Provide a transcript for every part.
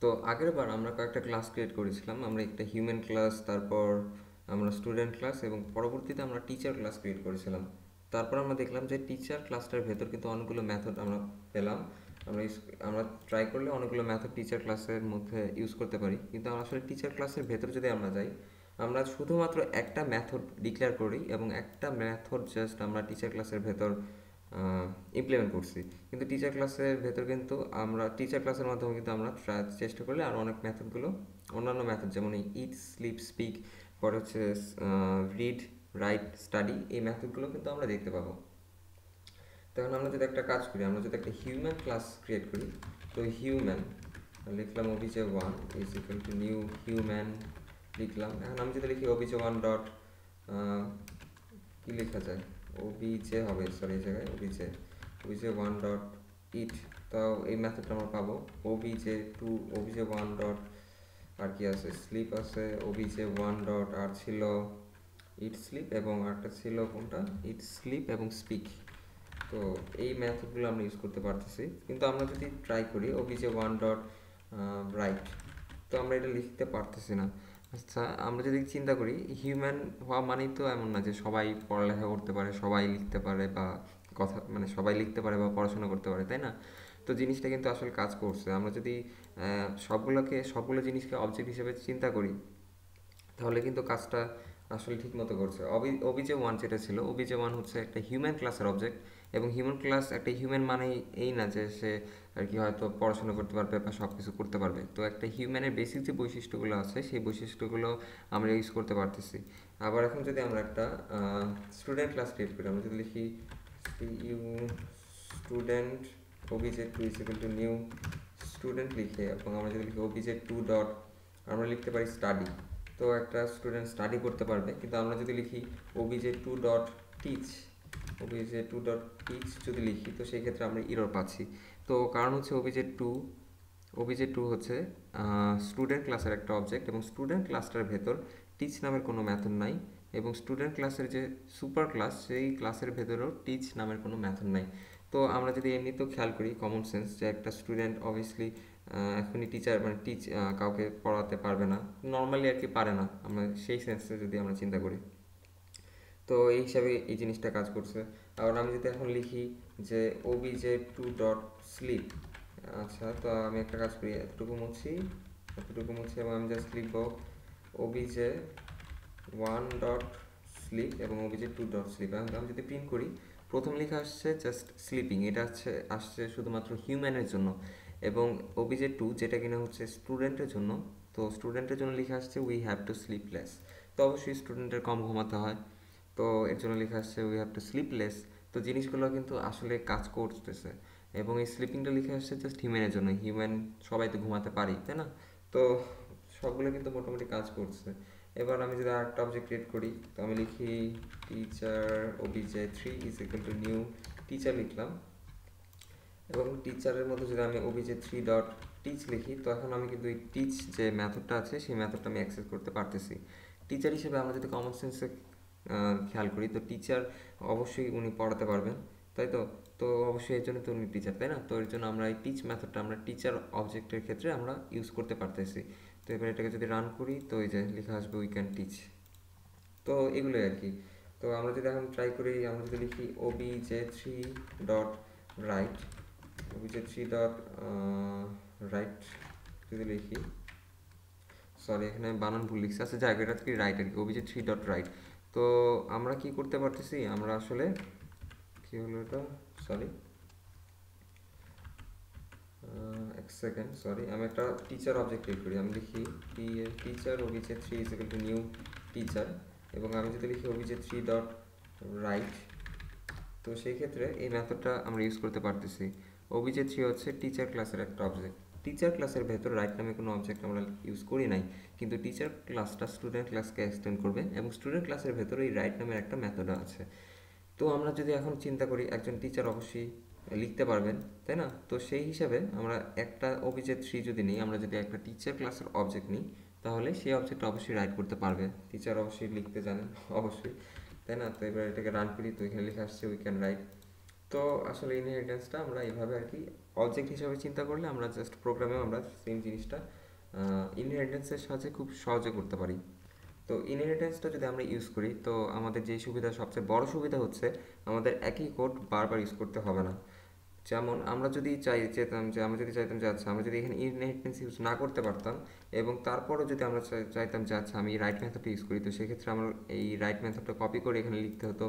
তো আগের বার আমরা কয়েকটা ক্লাস ক্রিয়েট করেছিলাম। আমরা একটা হিউম্যান ক্লাস, তারপর আমরা স্টুডেন্ট ক্লাস এবং পরবর্তীতে আমরা টিচার ক্লাস ক্রিয়েট করেছিলাম। তারপর আমরা দেখলাম যে টিচার ক্লাসটার ভেতর কিন্তু অনেকগুলো মেথড আমরা পেলাম। আমরা ট্রাই করলে অনেকগুলো মেথড টিচার ক্লাসের মধ্যে ইউজ করতে পারি, কিন্তু আমরা আসলে টিচার ক্লাসের ভেতর যদি আমরা যাই, আমরা শুধুমাত্র একটা মেথড ডিক্লেয়ার করি এবং একটা মেথড জাস্ট আমরা টিচার ক্লাসের ভেতর ইমপ্লিমেন্ট করছি। কিন্তু টিচার ক্লাসের ভেতর কিন্তু আমরা টিচার ক্লাসের মাধ্যমে কিন্তু আমরা চেষ্টা করলে আর অনেক মেথডগুলো, অন্যান্য মেথড যেমন এই ইট, স্লিপ, স্পিক, পরে হচ্ছে রিড, রাইট, স্টাডি, এই মেথডগুলো কিন্তু আমরা দেখতে পাবো। তখন আমরা যদি একটা কাজ করি, আমরা যদি একটা হিউম্যান ক্লাস ক্রিয়েট করি, তো হিউম্যান লিখলাম OBJ one is equal to new human লিখলাম। এখন আমি যদি লিখি ওবিজে ওয়ান ডট কী লেখা যায়, ওবিজে হবে, সরি এই জায়গায় ওবিজে ওয়ান ডট ইট, তাও এই মেথডটা আমরা পাবো। OBJ two, OBJ one dot, আর কি আছে, স্লিপ আছে, ওবিজে ওয়ান ডট, আর ছিল ইট স্লিপ, এবং আরটা ছিল কোনটা, ইট স্লিপ এবং স্পিক। তো এই মেথডগুলো আমরা ইউজ করতে পারতেছি। কিন্তু আমরা যদি ট্রাই করি ওবিজে ওয়ান ডট রাইট, তো আমরা এটা লিখতে পারতেছি না। আচ্ছা, আমরা যদি চিন্তা করি, হিউম্যান হওয়া মানেই তো এমন না যে সবাই পড়ালেখা করতে পারে, সবাই লিখতে পারে, বা কথা মানে সবাই লিখতে পারে বা পড়াশোনা করতে পারে, তাই না? তো জিনিসটা কিন্তু আসলে কাজ করছে। আমরা যদি সবগুলো জিনিসকে অবজেক্ট হিসেবে চিন্তা করি, তাহলে কিন্তু কাজটা আসলে ঠিক মতো করছে। ওবিজে ওয়ান যেটা ছিল, ওবিজে ওয়ান হচ্ছে একটা হিউম্যান ক্লাসের অবজেক্ট, এবং হিউম্যান ক্লাস একটা হিউম্যান মানেই এই না যে সে আর কি হয়তো পড়াশোনা করতে পারবে বা সব কিছু করতে পারবে। তো একটা হিউম্যানের বেসিক যে বৈশিষ্ট্যগুলো আছে, সেই বৈশিষ্ট্যগুলো আমরা ইউজ করতে পারতেছি। আবার এখন যদি আমরা একটা স্টুডেন্ট ক্লাস ক্রিয়েট করি, আমরা যদি লিখি student OBJ two is equal to new student লিখে, এবং আমরা যদি লিখি ওবিজে টু ডট, আমরা লিখতে পারি স্টাডি, তো একটা স্টুডেন্ট স্টাডি করতে পারবে। কিন্তু আমরা যদি লিখি OBJ two dot teach, OBJ two dot teach যদি লিখি, তো সেই ক্ষেত্রে আমরা ইরর পাচ্ছি। তো কারণ হচ্ছে ওবিজে টু হচ্ছে স্টুডেন্ট ক্লাসের একটা অবজেক্ট, এবং স্টুডেন্ট ক্লাসটার ভেতর টিচ নামের কোনো মেথড নাই, এবং স্টুডেন্ট ক্লাসের যে সুপার ক্লাস, সেই ক্লাসের ভেতরেও টিচ নামের কোনো মেথড নাই। তো আমরা যদি এমনিতেও খেয়াল করি, কমন সেন্স, যে একটা স্টুডেন্ট অবভিয়াসলি এখনই টিচার মানে কাউকে পড়াতে পারবে না, নর্মালি আর কি পারে না, আমরা সেই সেন্সে যদি আমরা চিন্তা করি, তো এই হিসাবে এই জিনিসটা কাজ করছে। আবার আমি যদি এখন লিখি যে ওবিজে টু ডট স্লিপ, আচ্ছা, তো আমি একটা কাজ করি, এতটুকু মুছি এবং আমি জাস্ট লিখব ওবিজে ওয়ান ডট স্লিপ এবং ওবিজে টু ডট স্লিপ। আমি যদি প্রিন্ট করি, প্রথম লেখা আসছে জাস্ট স্লিপিং, এটা আসছে শুধুমাত্র হিউম্যানের জন্য, এবং ওবিজে টু যেটা কিনা হচ্ছে স্টুডেন্টের জন্য, তো স্টুডেন্টের জন্য লেখা আসছে we have to sleep less. তো অবশ্যই স্টুডেন্টের কম ঘুমাতে হয়, তো এর জন্য লেখা আসছে we have to sleep less. তো জিনিসগুলো কিন্তু আসলে কাজ করতেছে, এবং এই স্লিপিংটা লিখে আসছে জাস্ট হিউম্যানের জন্য, হিউম্যান সবাই তো ঘুমাতে পারি, তাই না? তো সবগুলো কিন্তু মোটামুটি কাজ করছে। এবার আমি যদি আরেকটা অবজেক্ট ক্রিয়েট করি, তো আমি লিখি teacher OBJ three is equal to new teacher লিখলাম, এবং টিচারের মধ্যে যদি আমি ওবিজে থ্রি ডট টিচ লিখি, তো এখন আমি কিন্তু এই টিচ যে মেথডটা আছে, সেই মেথডটা আমি অ্যাক্সেস করতে পারতেছি। টিচার হিসেবে আমরা যদি কমন সেন্সে খেয়াল করি, তো টিচার অবশ্যই উনি পড়াতে পারবেন, তাই তো? তো অবশ্যই এর জন্য তো উনি টিচার, তাই না? তো এর জন্য আমরা এই টিচ মেথডটা আমরা টিচার অবজেক্টের ক্ষেত্রে আমরা ইউজ করতে পারতেছি। তো এবার এটাকে যদি রান করি, তো এই যে লেখা আসবে উই ক্যান টিচ। তো এগুলোই আর কি। তো আমরা যদি এখন ট্রাই করি, আমরা যদি লিখি OBJ three dot right, OBJ three dot right যদি লিখি, সরি এখানে বানান ভুল লিখছি, আচ্ছা যাক, এটা কি রাইট আর কি, ওবিজে থ্রি ডট রাইট। তো আমরা কি করতে পারতেছি, আমরা আসলে কি হলো এটা, সরি এক সেকেন্ড, সরি, আমি একটা টিচার অবজেক্ট ক্রিয়েট করি, আমি লিখি teacher OBJ three is equal to new teacher, এবং আমি যদি লিখি ওবিজে থ্রি ডট রাইট, তো সেই ক্ষেত্রে এই মেথডটা আমরা ইউজ করতে পারতেছি। ওবিজে থ্রি হচ্ছে টিচার ক্লাসের একটা অবজেক্ট, টিচার ক্লাসের ভেতর রাইট নামে কোনো অবজেক্ট আমরা ইউজ করি নাই, কিন্তু টিচার ক্লাসটা স্টুডেন্ট ক্লাসকে এক্সটেন্ড করবে, এবং স্টুডেন্ট ক্লাসের ভেতরে এই রাইট নামের একটা মেথড আছে। তো আমরা যদি এখন চিন্তা করি, একজন টিচার অবশ্যই লিখতে পারবেন, তাই না? তো সেই হিসাবে আমরা একটা ওবিজে থ্রি যদি নিই, আমরা যদি একটা টিচার ক্লাসের অবজেক্ট নিই, তাহলে সেই অবজেক্ট অবশ্যই রাইট করতে পারবে, টিচার অবশ্যই লিখতে জানেন অবশ্যই, তাই না? তো এবার এটাকে রান করি, তো এখানে লেখা আসছে উই ক্যান রাইট। তো আসলে ইনহেরিটেন্সটা আমরা এইভাবে আর কি অবজেক্ট হিসাবে চিন্তা করলে আমরা জাস্ট প্রোগ্রামেও আমরা সেম জিনিসটা ইনহেরিটেন্সের সাহায্যে খুব সহজে করতে পারি। তো ইনহেরিটেন্সটা যদি আমরা ইউজ করি তো আমাদের যে সুবিধা, সবচেয়ে বড় সুবিধা হচ্ছে আমাদের একই কোড বারবার ইউজ করতে হবে না। যেমন আমরা যদি চাইতাম যে আচ্ছা আমরা যদি এখানে ইনহেরিটেন্স ইউজ না করতে পারতাম এবং তারপরও যদি আমরা চাইতাম যে আচ্ছা আমি রাইট মেথডটা ইউজ করি, তো সেক্ষেত্রে আমার এই রাইট মেথডটা কপি করে এখানে লিখতে হতো,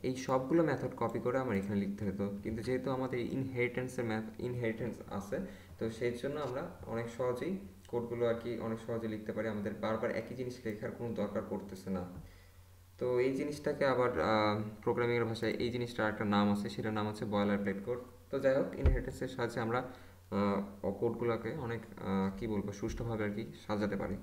এই সবগুলো মেথড কপি করে আমার এখানে লিখতে হতো। কিন্তু যেহেতু আমাদের ইনহেরিটেন্স আছে, তো সেই জন্য আমরা অনেক সহজেই কোডগুলো আর কি অনেক সহজে লিখতে পারি, আমাদের বারবার একই জিনিস লেখার কোনো দরকার পড়তেছে না। তো এই জিনিসটাকে আবার প্রোগ্রামিংয়ের ভাষায় এই জিনিসটার একটা নাম আছে, সেটার নাম হচ্ছে বয়লার প্লেট কোড। তো যাই হোক, ইনহেরিটেন্সের সাহায্যে আমরা কোডগুলোকে অনেক কী বলবো সুষ্ঠুভাবে আর কি সাজাতে পারি।